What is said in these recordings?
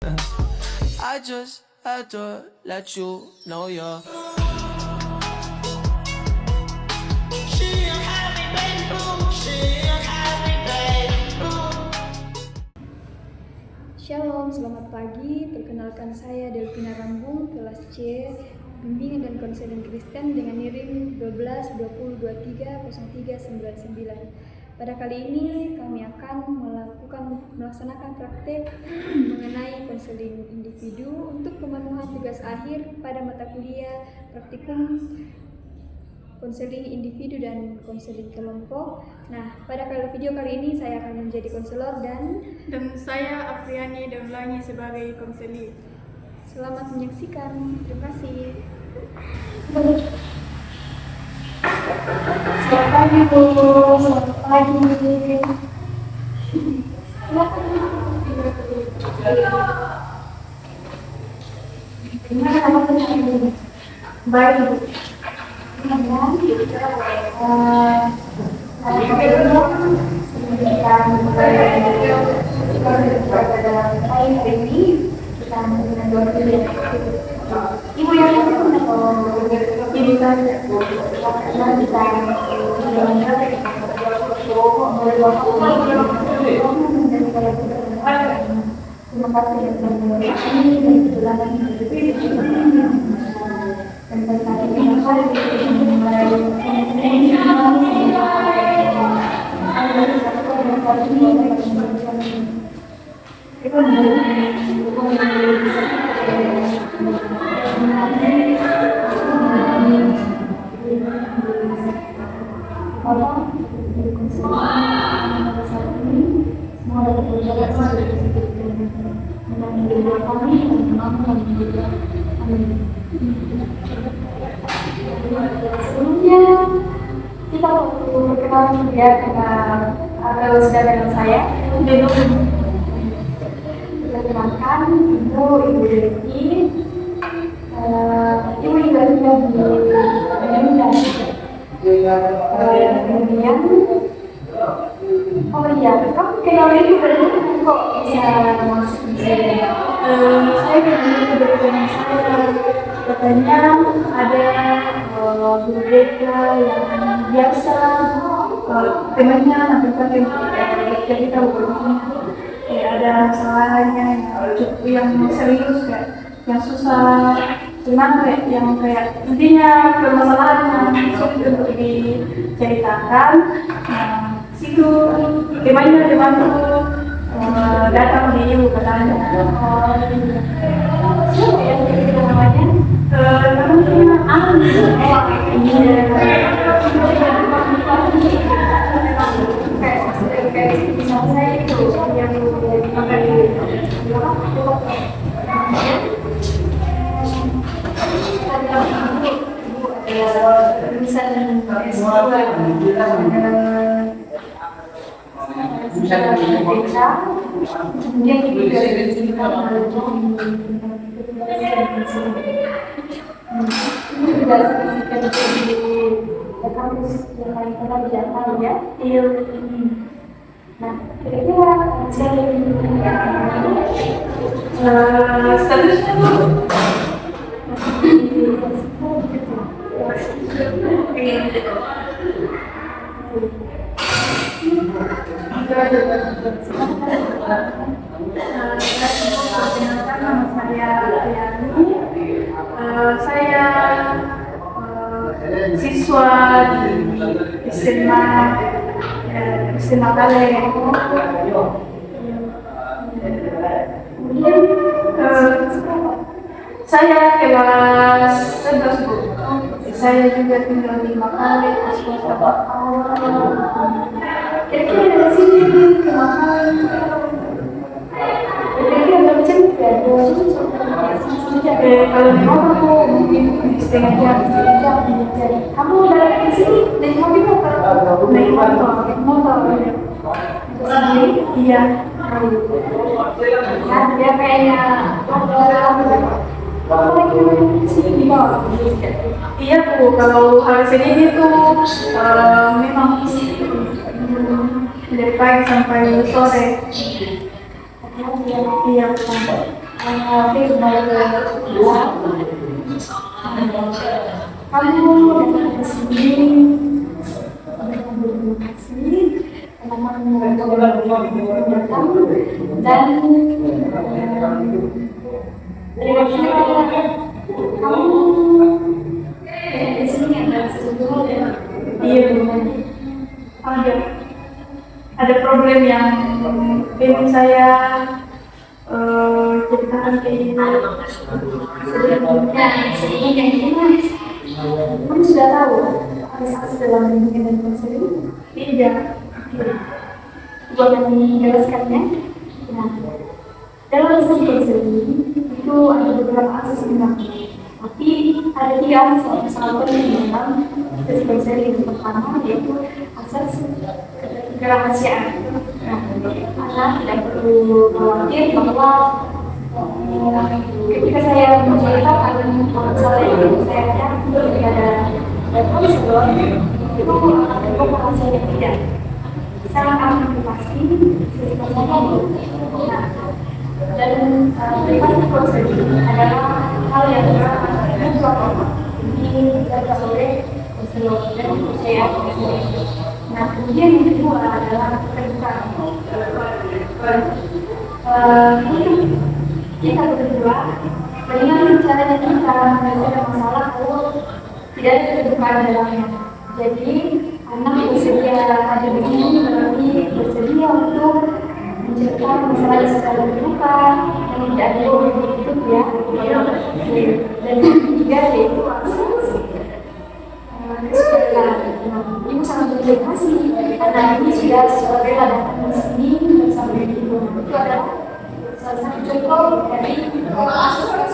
I just had to let you know you're. Shalom, selamat pagi. Perkenalkan saya Delvina Rambung, kelas C, Bimbingan dan Konseling Kristen dengan NIM 1220230399. Pada kali ini kami akan melaksanakan praktek mengenai konseling individu untuk pemenuhan tugas akhir pada mata kuliah praktikum konseling individu dan konseling kelompok. Nah, pada video kali ini saya akan menjadi konselor dan saya Afriani Daulani sebagai konselor. Selamat menyaksikan. Terima kasih. Selamat pagi Bu, selamat pagi. Gimana kabarnya hari ini? Baik Bu. Kemudian kita hari ini kita menggunakan dua Ibu yang Ibu kan terima kasih yang telah ini dan kebetulan dan saat ini sebelumnya kita perkenalan ya atau sudah dengan saya perkenalkan Ibu Dewi, Ibu juga tinggal di Medan. Kemudian oh iya, kamu kenal Ibu dari kok bisa masuk di sini? Saya kenal dari teman saya. Katanya ada guru BK yang biasa temannya nampilkan cerita begini, kayak ada masalahnya yang serius kayak yang susah, cuman kayak intinya permasalahan yang sulit untuk diceritakan. Nah, situ temannya datang di Ibu katanya. Siapa yang kita namanya? Namanya Ani. Kayak misalnya saya itu yang lulusan kemudian juga kampus yang paling pernah di Jakarta ya. Nah, kira-kira saya Statusnya tuh saya siswa di SMA Kale. Kemudian saya kelas 11 Bu. Saya juga tinggal di Makale, swasta awal. Kira-kira dari sini ke Makale. Kira-kira berapa jam ya? Kalau di motor mungkin setengah jam. Kamu dari sini naik mobil atau naik motor? Iya. Kan dia kayaknya iya Bu, kalau hari Senin itu memang dari pagi sampai sore. Iya, Firman kedua, kamu datang ke sini dengan berterima kasih teman-teman datang dan kira-kira kamu di sini adalah sesuatu dia belum ada problem yang ingin saya ceritakan ke ibu. Sebelumnya ini kamu sudah tahu ada saksi dalam bimbingan dan konseling? Tidak. Ibu akan menjelaskannya. Nah, dalam sesi konseling itu ada beberapa akses undang, tapi ada 3 akses yang sangat penting dalam sesi konseling. Yang pertama yaitu akses kerahasiaan. Anak tidak perlu khawatir bahwa ketika saya menceritakan masalah yang saya hadapi kepada konselor itu akan terbuka rahasia tidak. Saya akan pasti sisi saya. Dan privasi konseling adalah hal yang mutlak dijaga oleh konselor dan saya. Nah, kemudian yang kedua adalah keterbukaan. Kita berdua, bagaimana caranya kita menyelesaikan masalah kalau tidak ada keterbukaan dalamnya. Jadi, anak bersedia ada di sini, tapi bersedia untuk menceritakan masalah secara terbuka, yang tidak ada ditutup ya. Dan yang ketiga yaitu akses kesetaraan. Ibu sangat berterima kasih karena ini sudah sebagai datang di sini bersama ibu. Itu adalah salah satu contoh dari akses.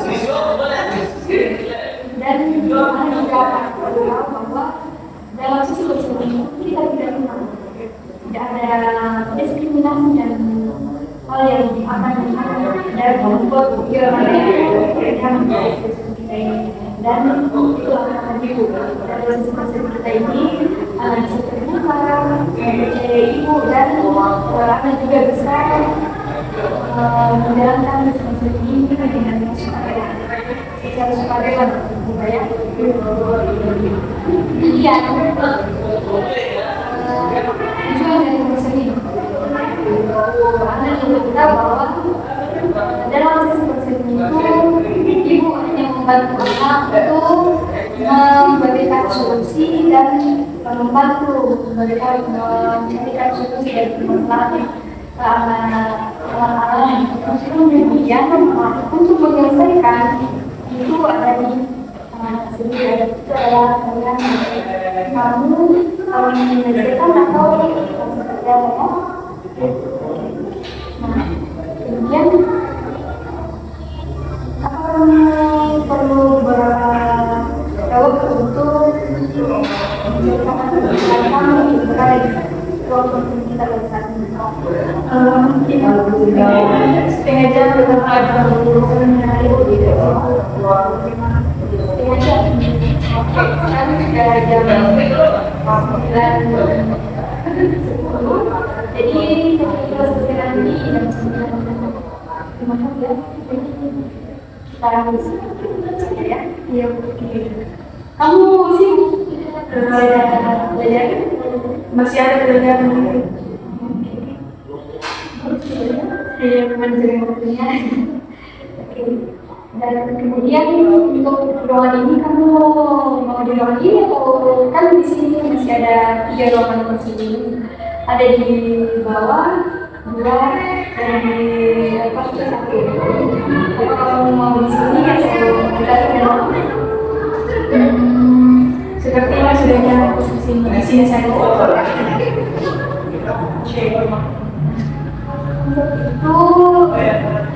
Dan ada juga bahwa dalam sisi konseling kita tidak menang, tidak ada diskriminasi dan hal yang akan membuat pikiran yang kita ini. Dan itu akan ibu dalam sisi konseling kita ini bisa terbuka, percaya ibu dan akan juga bisa menjalankan konseling ini dengan secara sukarela ya. Iya, tujuan dari konseling Anda juga tahu bahwa dalam sesi konseling itu ibu hanya membantu anak untuk memberikan solusi dan membantu mencarikan solusi dari permasalahan yang kemudian untuk menyelesaikan itu ada di itu adalah kalian kamu menyelesaikan atau seperti apa ya. Nah, kemudian perlu beberapa untuk menceritakan tentang kamu berada di ruang konseling kita pada saat ini. Setengah jam dengan ada mengenai setengah jam. Sekarang sudah jam 9:10. Jadi kita selesai nanti jam 9. Terima kasih ya. Sekarang ya. Iya. Kamu sibuk belajar? Masih ada belajar? Iya, manajemen waktunya. Oke. Dan kemudian untuk ruangan ini kamu mau di ruangan ini atau kan di sini masih ada 3 ruangan konseling. Ada di bawah, 2, dan di atas 1. Kalau mau di sini atau kita sepertinya sudah nyampe di sini saya itu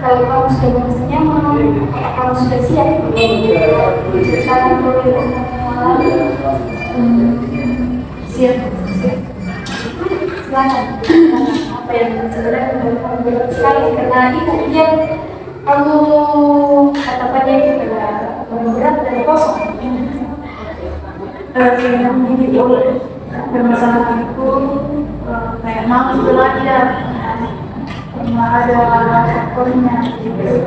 kalau kamu sudah merasa nyaman, kamu sudah siap ceritakan problem siap silakan apa yang sebenarnya kamu berat sekali karena ini kemudian kamu katakannya itu berat dan kosong. Ini permasalahan itu kayak malas belajar karena ada faktornya gitu.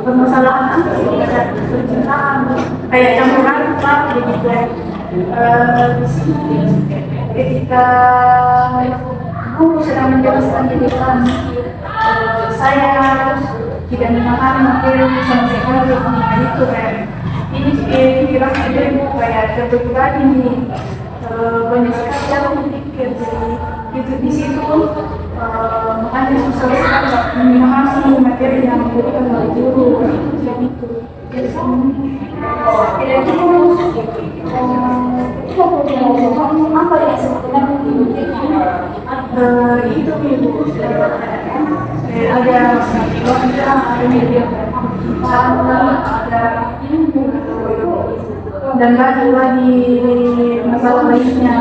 permasalahan apa sih kayak percintaan kayak campuran lah begitu. Di sini ketika guru sedang menjelaskan pendidikan, saya tidak memahami materi sama sekali. Itu kayak ini pikiran ibu kayak terbeban ini, banyak sekali yang berpikir. Jadi itu di situ makanya susah sekali memahami materi yang diberikan oleh guru. Begitu. Tidak terus ketika pembelajaran apa yang sebenarnya dibutuhkan? Itu ibu ada masalah, ada media, ada dan lagi masalah lainnya.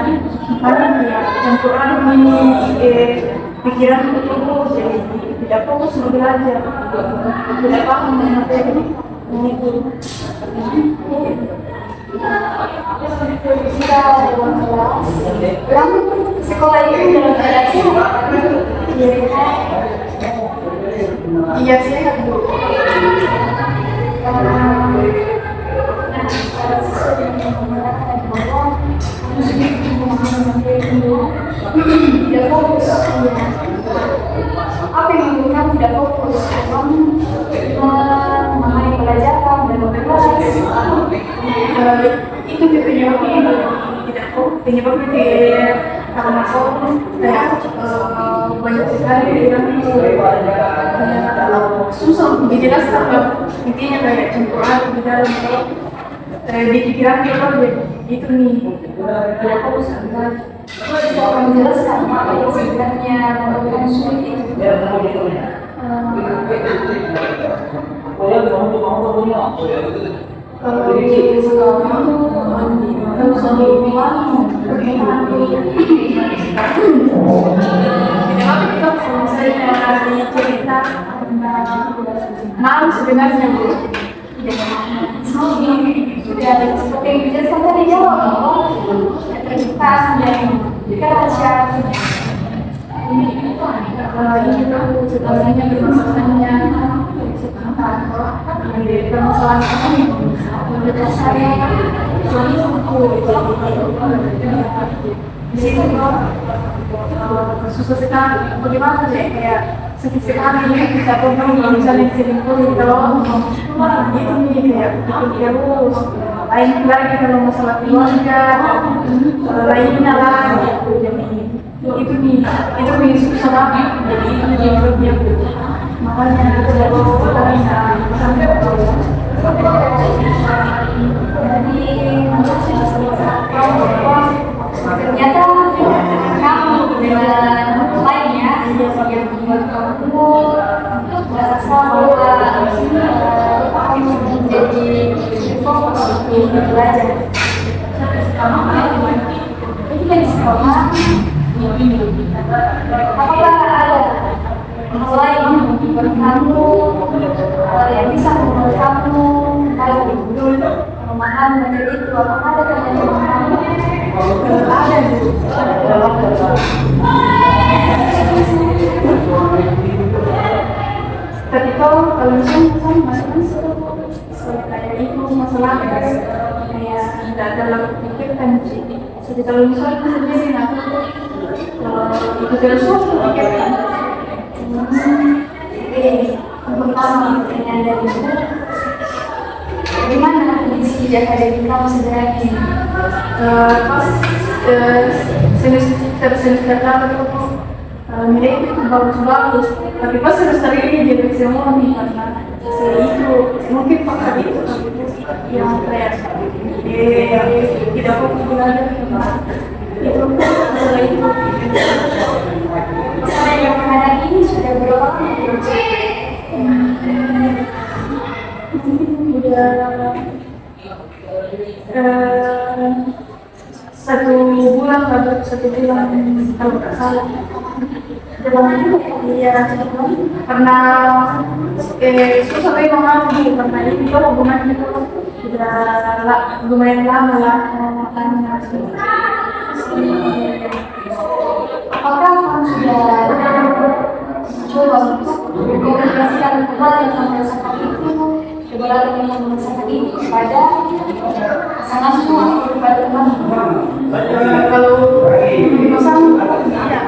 Makanya ya campur aduk ini pikiran itu jadi tidak fokus belajar, tidak paham dengan materi itu. Jika dalam kelas, orang sekolah itu dalam kelasnya Iya sehat bu. tidak fokus. Apa yang membuat tidak fokus? Memahami pelajaran dan kelas. Itu penyebabnya tidak fokus. Penyebabnya karena kayak banyak sekali yang susah untuk dijelaskan. Intinya kayak campuran di dalam di pikiran kita itu nih tidak fokus. Kalau menjelaskan apa yang sebenarnya merupakan sulit itu. Kalau di sekolah itu harus kita selesai cerita malu sebenarnya bu. Sudah seperti yang dijelaskan tadi jawab integritas dan kerahasiaan. Ini tuh sebenarnya bermasalahnya permasalahan ini menurut saya di sini kok susah sekali. Bagaimana deh kayak sakit sekali ya kita pernah kalau misalnya diselingkuh kalau itu nih kayak pikir terus lain lagi kalau masalah keluarga lainnya lah gitu. Jadi itu nih susah banget. Jadi itu dia makanya kita bisa sampai ternyata kamu dengan lainnya yang membuat kamu merasa bahwa kamu menjadi fokus untuk belajar. Ini dari sekolah. Apakah ada hal lain yang membuat kamu yang bisa membuat kamu kalau betul memahami materi itu? Apakah ada teman-teman kamu? Ada dulu. tapi kalau misalnya masalah kayak itu masalah kayak tidak dalam pikirkan jadi kalau misalnya sendiri aku itu terus pikirkan. Pertama pertanyaan dari ibu, bagaimana kondisi akademik kamu sebenarnya? Pas semester lalu nilai itu bagus, tapi pas semester ini jadi semua nih karena itu mungkin faktor itu yang kayak tidak fokus belajar itu masalah itu. Masalah yang menghadapi ini sudah berapa lama? Udah 1 bulan kalau nggak salah. Iya, karena susah memang karena ini kalau hubungan itu sudah lumayan lama lah makanya. Apakah kamu sudah coba untuk mengkomunikasikan hal yang kamu rasakan itu, kebenaran yang kamu rasakan itu kepada pasanganmu atau kepada temanmu. Kalau pesan tidak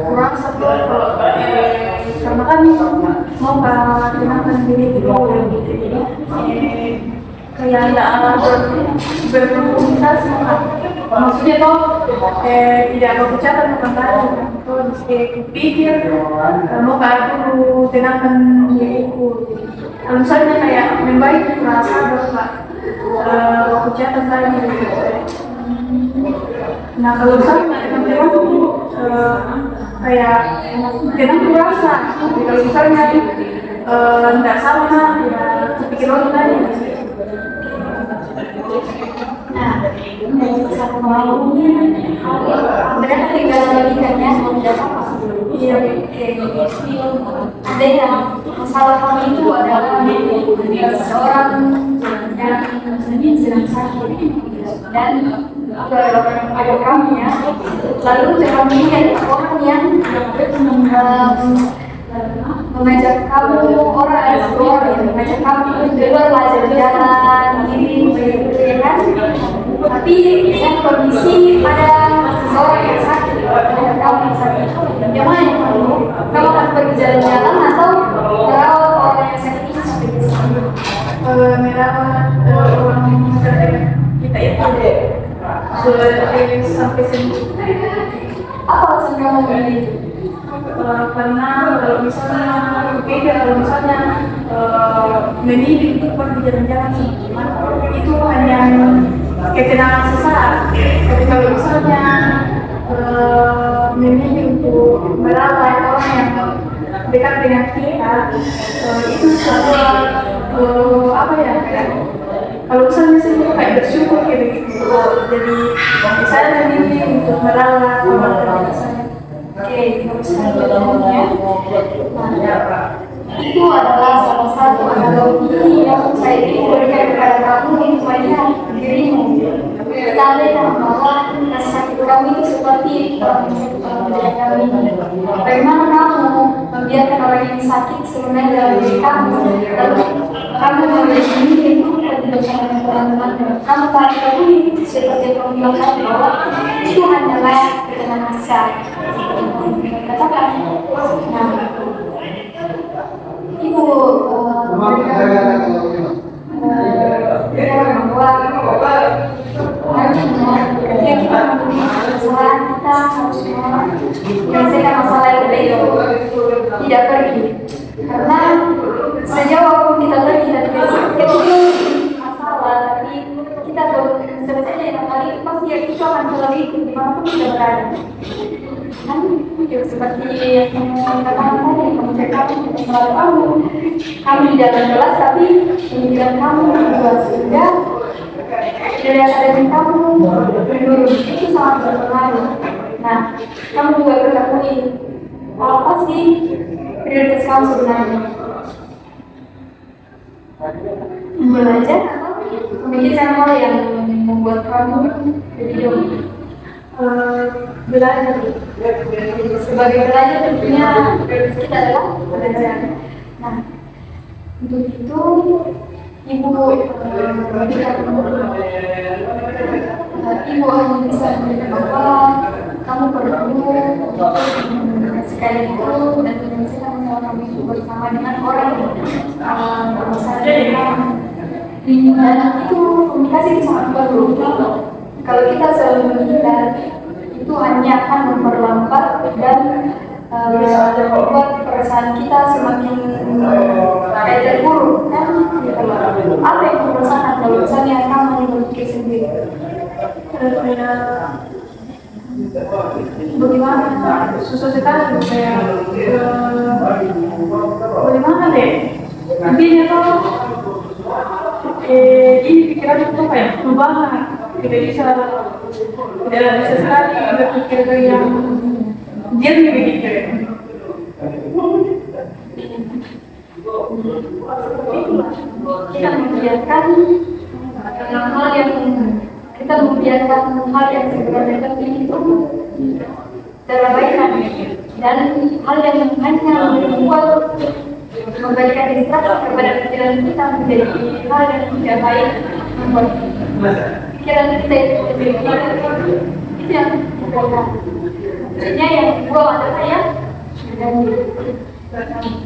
kurang satu karena kan mau kenalkan diri dulu jadi kayak tidak berkomunikasi maksudnya tuh tidak ada ucapan bukan kata terus pikir mau dulu tenangkan diriku kalau misalnya kayak membaik merasa bahwa ucapan tadi nah kalau misalnya teman-teman kayak tenang merasa kalau misalnya tidak sama ya pikiran tadi. Nah, satu mau mereka tinggal logikanya tidak apa. Iya, ada yang masalah kami itu adalah seseorang yang sedang sakit dan ada kami ya. Lalu kami lihat orang yang mengajak kamu orang ada orang yang mengajak kamu keluar jalan-jalan ini ya kan, tapi yang kondisi ada seseorang yang sakit ada kamu yang sakit yang mana yang kamu akan pergi jalan-jalan atau merawat orang yang sakit itu sampai ke sini? Merawat orang kita itu sudah sampai sembuh. Apa alasan kamu begitu? Karena kalau misalnya beda kalau misalnya memilih untuk pergi jalan-jalan itu hanya ketenangan sesaat, tapi kalau misalnya memilih untuk merawat orang yang dekat dengan kita itu sebuah apa ya kalau misalnya saya kayak bersyukur kayak begitu jadi saya memilih untuk merawat orang terdekat saya. Oke, selanjutnya itu adalah salah satu analogi yang saya ingin berikan kepada kamu supaya dirimu tanda bahwa rasa sakit kamu itu seperti orang yang sakit dalam diri kami. Bagaimana kamu membiarkan orang yang sakit sebenarnya dalam diri kamu, lalu kamu memilih sendiri itu tidak bersama dengan teman-teman. Kamu paling peduli seperti kamu bilang tadi bahwa itu hanyalah ketenangan sesaat. Katakan, nah, ibu bilang bahwa harusnya ketika kita mempunyai kesalahan kita harusnya menyelesaikan masalah yang ada itu tidak pergi karena sejauh apapun kita pergi dan kecil masalah tapi kita belum selesai dengan hal itu pasti itu akan selalu ikut dimanapun kita berada. Kan seperti yang katakan tadi kamu cakap selalu kamu di dalam kelas tapi pemikiran kamu juga sudah daya sadar kamu menurun itu sangat berpengaruh. Nah kamu juga ketahui apa sih prioritas kamu sebenarnya belajar atau memikirkan hal yang membuat kamu lebih jauh. Belajar Sebagai belajar tentunya prioritas kita adalah belajar. Nah, untuk itu ibu hanya bisa memberikan bahwa kamu perlu sekali itu dan menyelesaikan masalah kamu itu bersama dengan orang yang bermasalah dengan dan itu komunikasi itu sangat perlu. Kalau kita selalu menghindar itu hanya akan memperlambat dan membuat perasaan kita semakin kayak terpuruk kan? Apa yang kamu rasakan kalau misalnya kamu berpikir sendiri? Bagaimana susah sekali kayak bagaimana deh intinya tuh ini pikiran itu kayak perubahan tidak bisa sekali berpikir yang jernih begitu. Kita membiarkan hal yang sebenarnya penting itu terabaikan. dan hal yang hanya membuat memberikan distraksi kepada pikiran kita menjadi hal yang tidak baik, membuat pikiran kita itu lebih baik. Itu yang membuat maksudnya yang buang adalah ya dan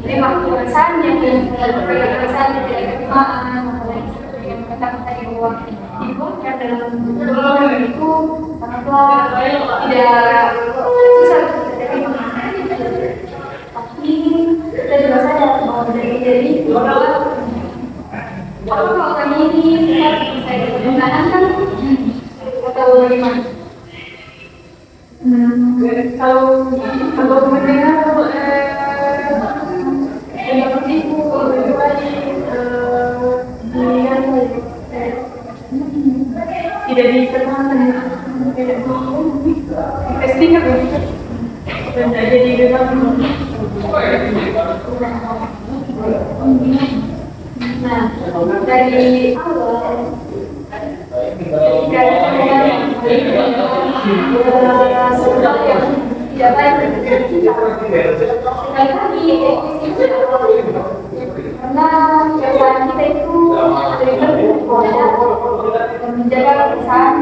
terima kebiasaan yang kebiasaan yang tidak kebimaan yang kata-kata di bawah dibuatkan dalam itu sangatlah tidak susah untuk diterima. Tapi kita juga sadar bahwa dari kalau kami ini bisa digunakan kan atau bagaimana? Kalau mendengar seperti itu tidak dipertahankan, tidak dipastikan dan tidak jadi beban. Nah, dari awal ketika sesuatu yang tidak baik sekali itu karena kebiasaan kita itu terlibat kepada menjaga kebiasaan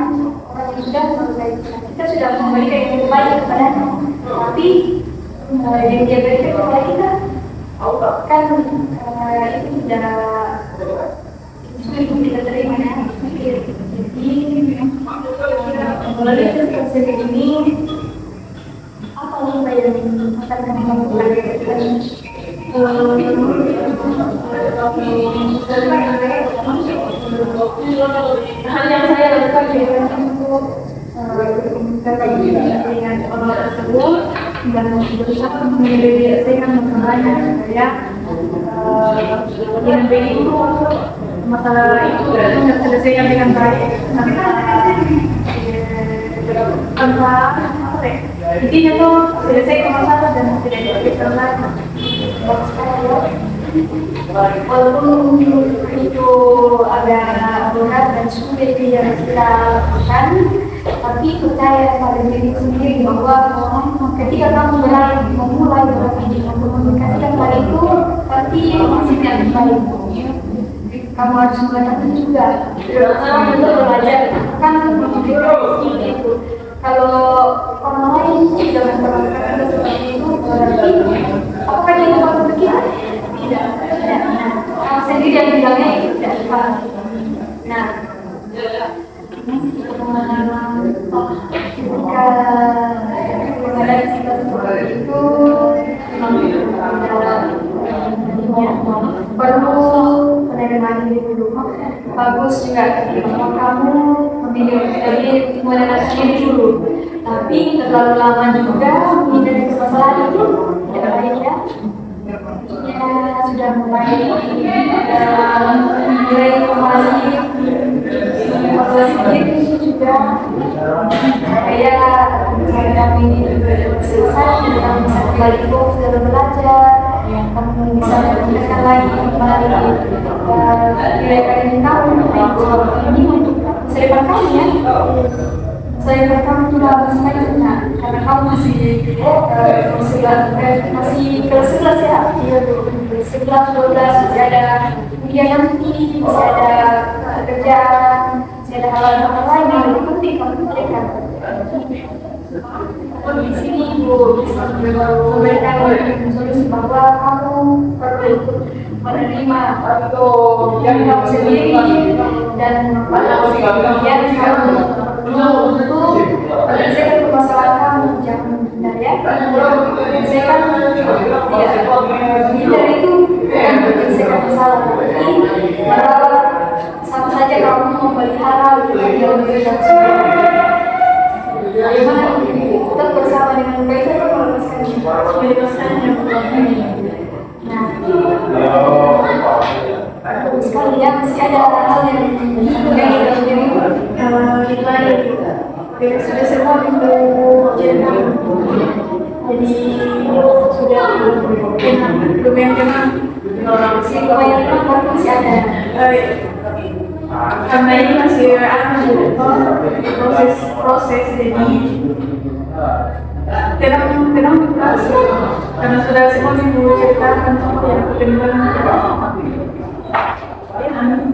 orang yang sudah memulai kita sudah memberikan yang terbaik kepadanya, tapi yang dia berikan kepada kita kan itu tidak sulit untuk kita terima ya. Jadi melalui proses ini apa yang akan kami lakukan? Hal yang saya lakukan untuk berkomunikasi dengan orang tersebut dan berusaha untuk menyelesaikan masalahnya supaya yang itu masalah itu terselesaikan dengan baik. Tanpa apa ya? Intinya tuh selesaikan masalah dan tidak dipikirkan lagi. Walaupun itu agak berat dan sulit yang kita lakukan, tapi percaya pada diri sendiri bahwa ketika kamu memulai berkomunikasi yang baik itu pasti masih yang baik. Kamu harus mengatakan juga sama untuk belajar kan komunikasi itu. Kalau orang lain tidak memperlakukan seperti itu, berarti apakah dia dapat begitu? Tidak. Kamu sendiri yang bilangnya itu tidak tepat. Nah, ketika menghadapi situasi seperti itu, perlu penerimaan diri dulu. Bagus juga kalau kamu memilih untuk menenangkan diri dulu. Tapi terlalu lama juga menghindari kesalahan itu tidak baik ya. Ya sudah mulai evaluasi diri juga supaya kami ini selesai, kamu bisa kembali fokus dalam belajar, kamu bisa meningkatkan lagi kembali nilai kamu ini untuk masa depan kamu ya. Masa depan kamu juga masih banyak karena kamu masih kelas 11 ya, 11, 12 masih ada kuliah nanti, masih ada kerjaan, masih ada hal-hal lain yang lebih penting kamu pikirkan. Di sini Ibu bisa memberikan solusi bahwa kamu perlu menerima yang kamu sendiri dan kemudian kamu perlu untuk menyelesaikan permasalahan kamu, jangan menghindar ya. Menyelesaikan menghindar itu bukan menyelesaikan masalah, tapi merawat sama saja kamu memelihara yang bagaimana tetap bersama dengan baik itu melepaskannya. Nah, sekali ya masih ada hal yang kita sudah semua pintu jenang, jadi sudah belum yang jenang, semua yang masih ada. Karena ini masih proses jadi tenang berkelas karena sudah semua minggu ceritakan semua yang ketentuan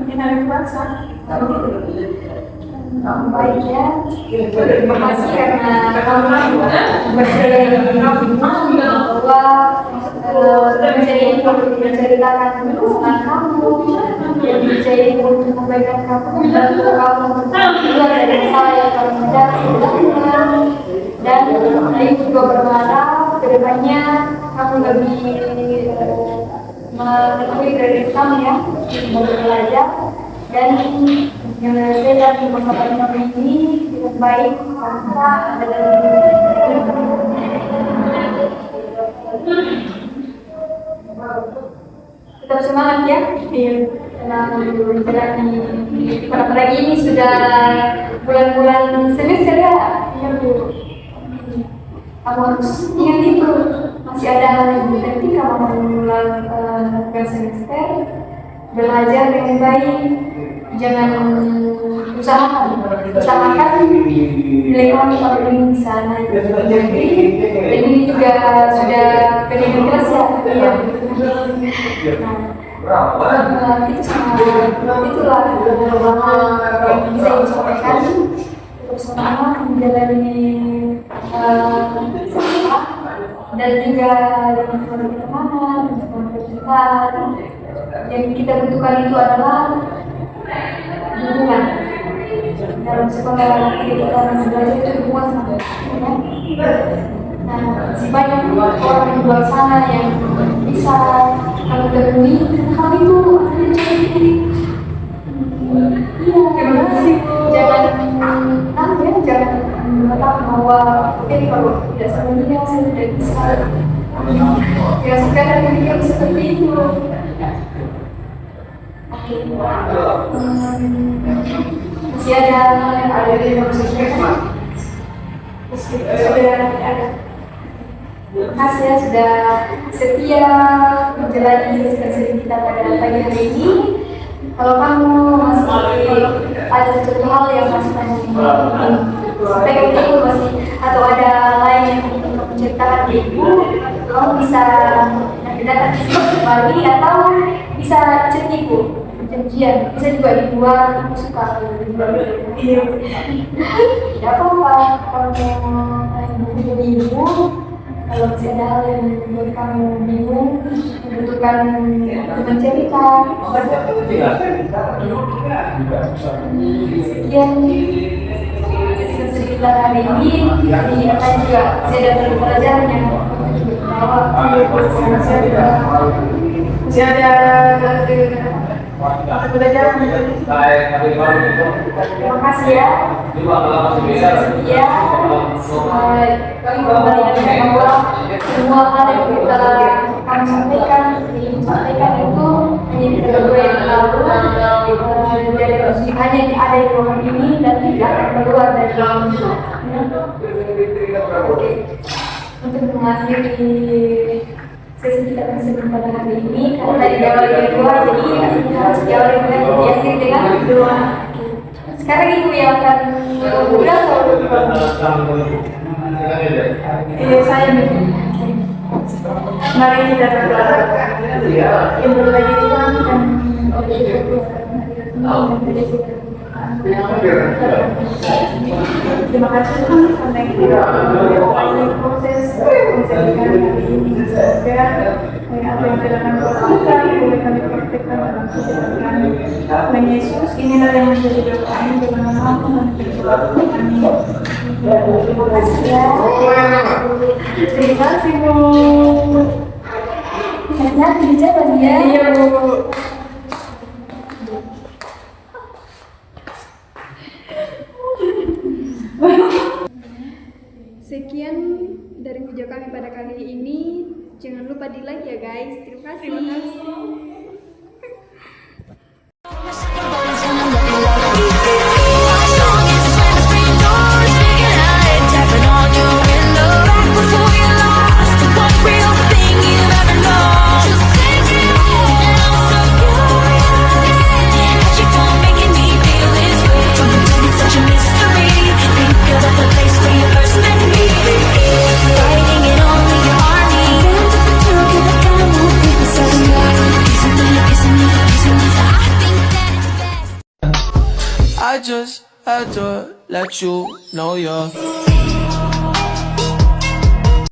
ini hari puasa. Baik ya, terima kasih karena kamu bahwa menjadi menceritakan kesalahan kamu, yang menjadi untuk kebaikan kamu, dan kamu keluar dari salah yang kamu sudah lakukan. Dan saya juga berharap kedepannya kamu lebih mengetahui dari Islam ya, belajar dan menyelesaikan masalah ini dengan baik tanpa ada tetap semangat ya. Menjalani apalagi ini sudah bulan-bulan semester ya. Kamu harus ingat itu masih ada hal yang penting kamu mengulang semester, belajar dengan baik, jangan usahakan nilai kamu kalau ini di sana. Jadi ini juga sudah pendidikan kelas ya. Itu itulah hal yang bisa disampaikan. Bersama menjalani sekolah dan juga dengan pertemanan, percintaan. Yang kita butuhkan itu adalah dukungan. Dalam sekolah kita masih belajar itu dukungan sama ya. Nah, masih banyak orang di luar sana yang bisa kalau temui hal itu akan jadi. Iya, terima kasih. Jangan mengatakan bahwa kalau tidak sama dia saya tidak bisa. Jangan sekedar berpikir seperti itu. Masih ada yang harus disampaikan? Sudah ada. Terima kasih ya sudah setia menjalani sesi kita pada pagi hari ini. Kalau kamu masih ada sesuatu hal yang masih sampaikan ibu masih atau ada lain yang ingin menceritakan ke ibu, kamu bisa datang ke sini kembali atau bisa chat ibu. Janjian bisa juga dibuat, aku suka tidak apa-apa kalau mau ibu kalau masih ada hal yang membuat kamu bingung membutuhkan teman cerita. Sekian cerita hari ini akan juga saya dapat pelajaran yang bawa masih ada belajar. Terima kasih ya. Kami kembali bahwa semua hal yang kita akan sampaikan itu hanya kita berdua yang tahu. Jadi hanya ada di ruangan ini dan tidak akan keluar dari ruangan ini. Untuk mengakhiri sesi kita tersebut pada hari ini karena dari awal kedua jadi harus diawali dengan diakhiri dengan doa. Sekarang ibu yang akan udah saya mari kita berdoa. Yang berbagi Tuhan dan terima kasih Tuhan karena kita proses menjadikan ini semoga apa yang telah kami lakukan boleh kami praktekkan dalam kehidupan kami. Tuhan Yesus, inilah yang menjadi doa kami dalam nama Tuhan kami. Terima kasih ya. Terima kasih Bu. Enak dijalan ya. Iya Bu. Sekian dari video kami pada kali ini. Jangan lupa di like ya guys. Terima kasih. Such a mystery. Think you're the place where you first met me. I just had to let you know you're